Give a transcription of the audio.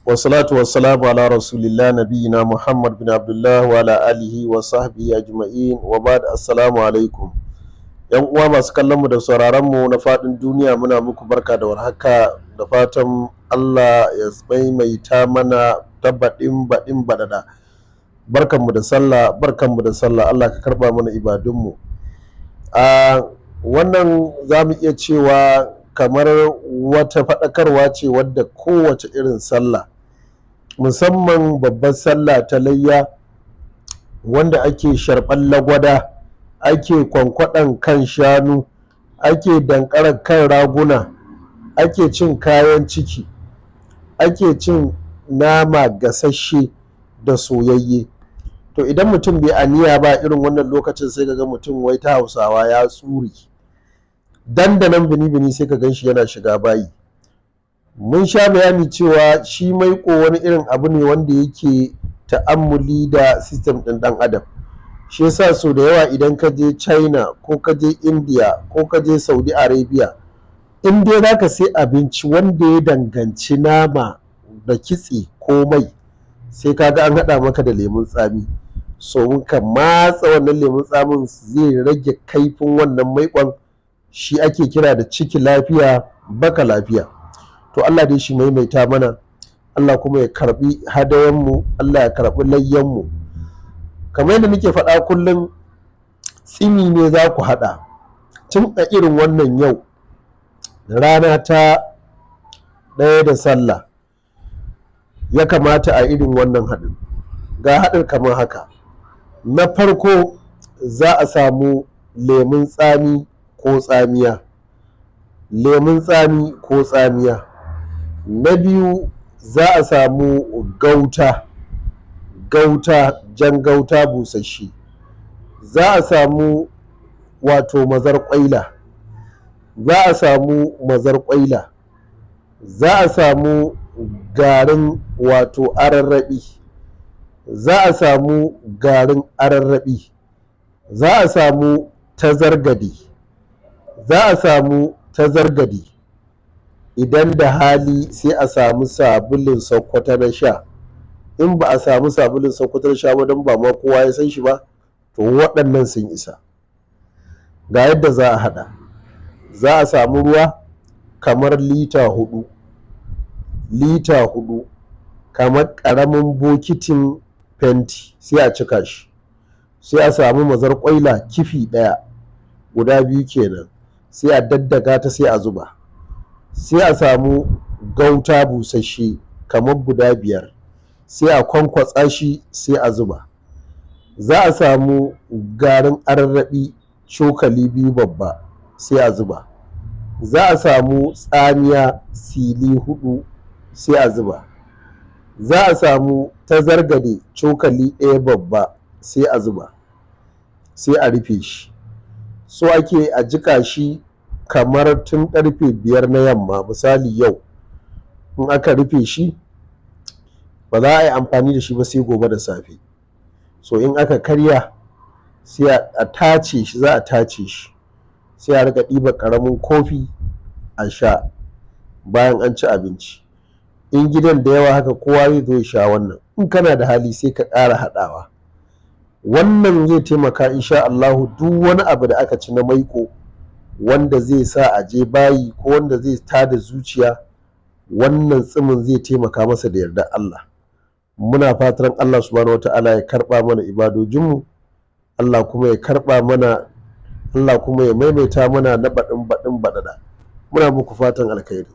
wasalatu wasalamu ala rasulillah nabiyina Muhammad bin Abdullah wa ala alihi wa sahbihi ajma'in wa ba'd. Assalamu alaikum yan uwa masu kallon mu da sauraron mu na fadin duniya, muna muku barka da warhaka da fatan Allah ya maimaita mana tabbaɗin baɗin baɗaɗa. Barkanmu da sallah, Allah ka karba mana ibadunmu. A wannan za mu iya cewa kamar wata faɗakarwa ce wadda kowace irin sallah, musamman babbar sallah ta layya, wanda ake sharɓan lagwada, ake kwankwaɗan kan shanu, ake dankarar kan raguna, ake cin kayan ciki, ake cin nama gasasshe da soyayye. To idan mutum bai aniya ba irin wannan lokacin, sai ga mutum wai ta Hausawa ya tsuri dandanan bini-bini, sai ka gan shi yana shiga bayi. Mun sha bayani cewa shi maiƙo wani irin abu ne wanda yake ta'ammuli da system ɗin ɗan adam. Shi yasa so da yawa idan ka je China ko ka je India ko ka je Saudi Arabia, in dai za ka sai abinci wanda ya danganci nama da kitse ko mai, sai ka ga an haɗa maka da lemun tsami. So mun ka matsa wannan lemun tsamin zai rage kaifin wannan maiƙon, shi ake kira da ciki lafiya baka lafiya. To Allah dai shi maimaita mana, Allah kuma ya karbi hadayenmu, Allah ya karbi layyanmu. Kamar yadda muke faɗa kullum, tsimi ne za ku haɗa tun a irin wannan yau rana ta ɗaya da sallah, ya kamata a irin wannan haɗin. Ga haɗin kamar haka: na farko za a samu lemun tsami ko tsamiya, lemun tsami ko tsamiya. Na biyu za a samu gauta, jan gauta busasshe. Za a samu wato mazar ƙwaila, za a samu garin wato ararraɓi, za a samu garin ararraɓi, za a samu tazargade, idan da hali sai a samu sabulun Sokoto na sha. In ba a samu sabulun Sokoto na sha ba, don ba ma kowa ya san shi ba, to waɗannan sun isa. Ga yadda za a haɗa: za a samu ruwa kamar lita hudu, kamar ƙaramin bokitin fenti, sai a cika shi. Sai a samu mazar ƙwaila kifi ɗaya, guda biyu kenan, sai a daddaga ta sai a zuba. Sai a samu gauta busasshe kamar guda 5, sai a kwankwatsa shi sai a zuba. Za a samu garin ararraɓi cokali 2 babba, sai a zuba. Za a samu tsamiya sili 4, sai a zuba. Za a samu tazargade cokali 1 babba, sai a zuba, sai a rufe shi. So ake a jika shi kamar tun karfe 5 na yamma. Misali yau in aka rufe shi, ba za a yi amfani da shi ba sai gobe da safe. So in aka karya, sai a tace shi, za a tace shi, sai a rika ɗiba ƙaramin kofi a sha bayan an ci abinci. In gidan da yawa haka, kowa zai zo ya sha wannan. In kana da hali sai ka ƙara haɗawa. Wannan zai taimaka insha Allahu, duk wani abu da aka ci na maiƙo wanda zai sa a je bayi ko wanda zai tada zuciya, wannan tsimin zai taimaka masa da yardar Allah. Muna fatan Allah subhanahu wata'ala ya karɓa mana ibadojinmu, Allah kuma ya karɓa mana, Allah kuma ya maimaita mana na baɗin baɗaɗa. Muna muku fatan alkhairi.